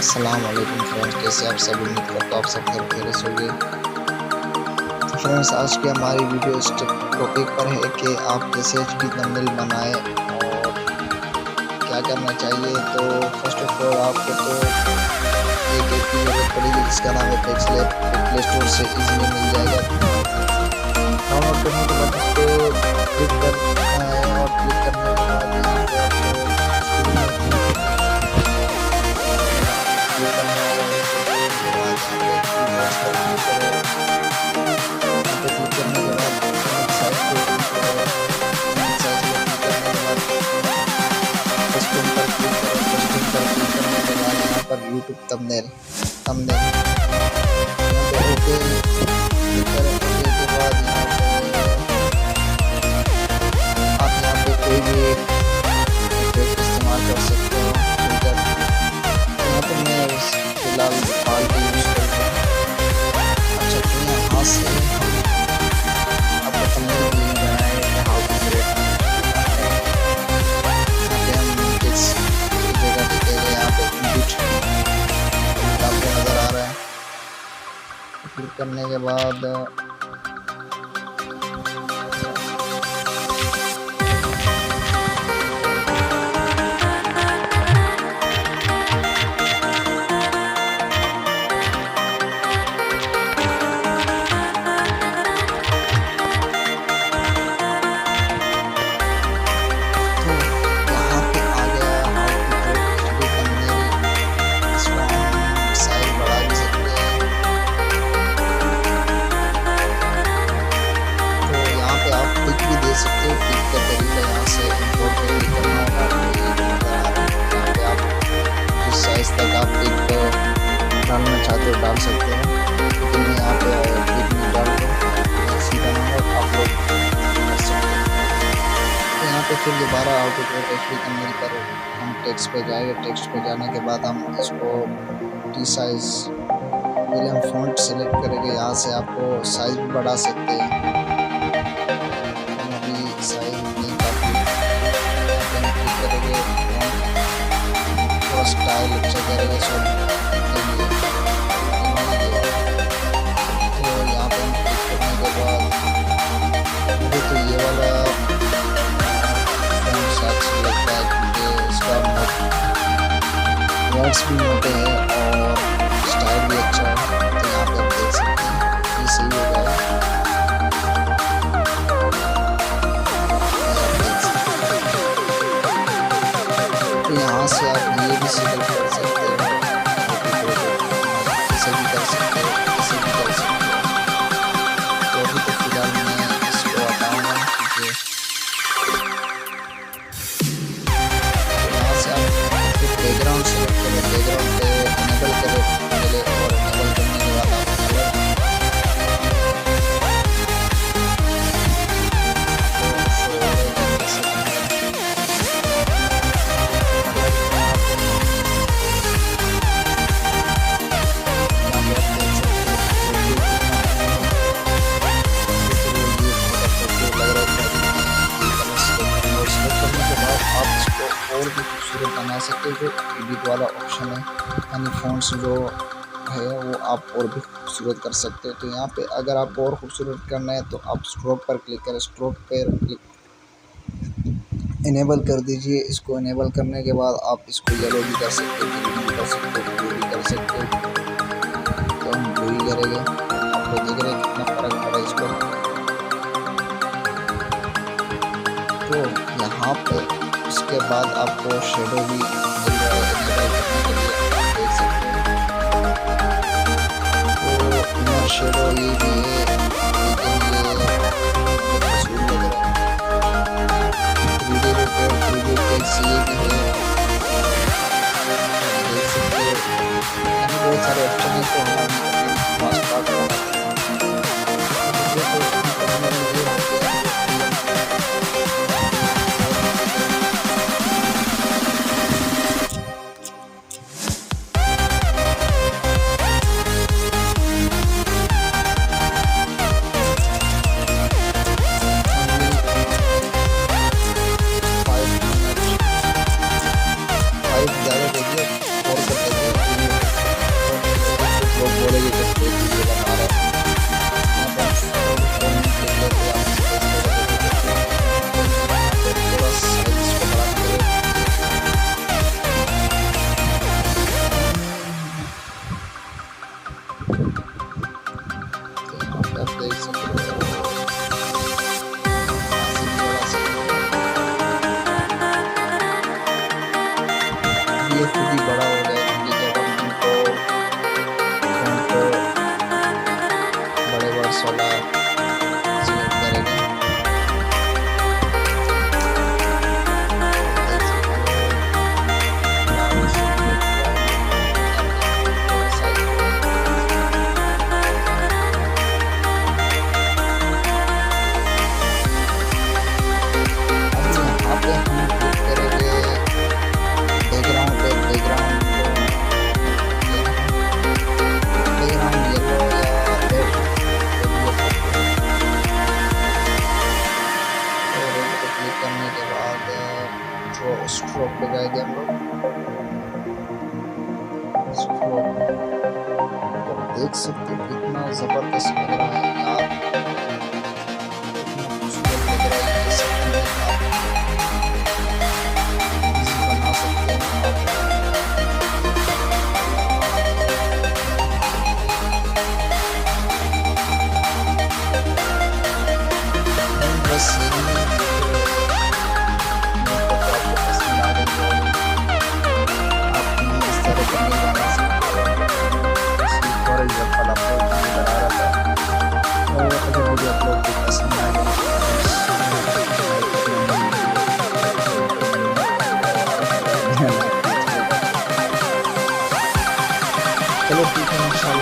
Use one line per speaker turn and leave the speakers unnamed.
अस्सलाम वालेकुम फ्रेंड्स, कैसे आप सब? उम्मीद करता हूँ आप सब खैरियत से होंगे। तो फ्रेंड्स, आज की हमारी वीडियो इस टॉपिक पर है कि आप कैसे एचडी थंबनेल बनाएं और क्या करना चाहिए। तो फर्स्ट ऑफ ऑल आपको तो एक ऐप की ज़रूरत पड़ेगी जिसका नाम है पेक्सले। प्ले स्टोर से इजीली मिल जाएगा। डाउनलोड करने के बाद उस पर क्लिक करना है और क्लिक करने के बाद यहाँ पे आपको शुरू में क्लिक करना होगा। उसके बाद यहाँ पे कीबोर्ड्स पर क्लिक करो। यहाँ पे क्लिक करने के बाद इमेज साइज पे क्लिक करो। इमेज साइज पे क्लिक करने के बाद कस्टम पर क्लिक करो। कस्टम पर क्लिक करने के बाद यहाँ पर यूट्यूब थंबनेल थंबनेल यहाँ पे ओके क्लिक करें। ओके के बाद यहाँ पे आप यहाँ पे कोई भी इफेक्ट इस्तेमाल कर सकते हो। फिल्टर यहाँ पे मैं फिलहाल फाल्ट यूज कर रहा हूँ। अच्छा, तो यहाँ से हम अपने थंबनेल के लिए बनाए हाउ टू क्रिएट। यहाँ पे हम किस जगह देखेंगे, यहाँ पे एडिट आपको नज़र आ रहा है। क्लिक करने के बाद दे सकते हो। क्लिक का तरीका यहाँ से इंपोर्ट पे क्लिक करना होगा। यहाँ पे आप जिस साइज तक आप पिक डालना चाहते हो डाल सकते हो, लेकिन मैं यहाँ पे पिक नहीं डाल दूँ, सीधा नंबर अपलोड कर सकते हो। तो यहाँ पे फिर दोबारा ऑटो क्रिएट थंबनेल पर हम टेक्स्ट पे जाएंगे। टेक्स्ट पे जाने के बाद हम इसको टी साइज पहले हम फॉन्ट सेलेक्ट करेंगे। यहाँ से आपको साइज भी बढ़ा सकते हैं। साइज नहीं काफ़ी क्लिक करेंगे, थोड़ा स्टाइल अच्छा करेंगे सब के लिए। तो यहाँ पे हम क्लिक करने के बाद मुझे तो ये वाला फॉन्ट अच्छा लगता है क्योंकि इसका वर्ड्स भी मोटे हैं और स्टाइल भी अच्छा है। तो यहाँ पे आप देख सकते हैं ये सही हो गया। तो यहाँ से आप ये भी सिलेक्ट कर सकते हो, इसे भी कर सकते हो, इसे भी कर सकते हो। तो अभी तो फिलहाल मैं इसको हटाऊंगा क्योंकि यहाँ से आप फिर बैकग्राउंड सेलेक्ट करें। बैकग्राउंड पे इनेबल करें पहले और इनेबल करने के बाद आप और भी खूबसूरत बना सकते हो। जो एडिट वाला ऑप्शन है यानी फ़ॉन्ट्स जो है वो आप और भी खूबसूरत कर सकते हो। तो यहाँ पे अगर आपको और खूबसूरत करना है तो आप स्ट्रोक पर क्लिक करें। स्ट्रोक पर इनेबल कर दीजिए। इसको इनेबल करने के बाद आप इसको येलो भी कर सकते हो, ग्रीन भी कर सकते हो, ब्लू भी कर सकते हो। तो हम ब्लू ही करेंगे। आप लोग देख रहे हैं कितना फ़र्क पड़ा है इस पर। तो यहाँ पे उसके बाद आपको शेडो भी मिल रहा है इनेबल करने के लिए, आप देख सकते हो। तो इनर शेडो ये भी है, लेकिन ये मशहूर लग रहा है। 3D रोटेट, 3D टेक्स ये भी है, देख सकते हो। यानी बहुत सारे ऑप्शन है। तो हम फास्ट पार्ट बनाते हैं। ज़्यादा देखिए और कर देते हैं। इसको आप देख सकते हो कितना जबरदस्त लग रहा है यार, कितना खूबसूरत लग रहा है। ये सब चीजें आप इजी बना सकते हैं आप। बस यही है, उम्मीद करता हूँ आपको पसंद आ रही होगी। आप भी इस तरह बने बना सकते हो। बस ये थोड़ा एग्जाम्पल आपको मैं बता रहा था। और अगर वीडियो आप लोग को पसंद आए तो प्लीज़ लाइक करना मत भूलिएगा और लाइक कीजिएगा। चलो ठीक है, इंशाल्लाह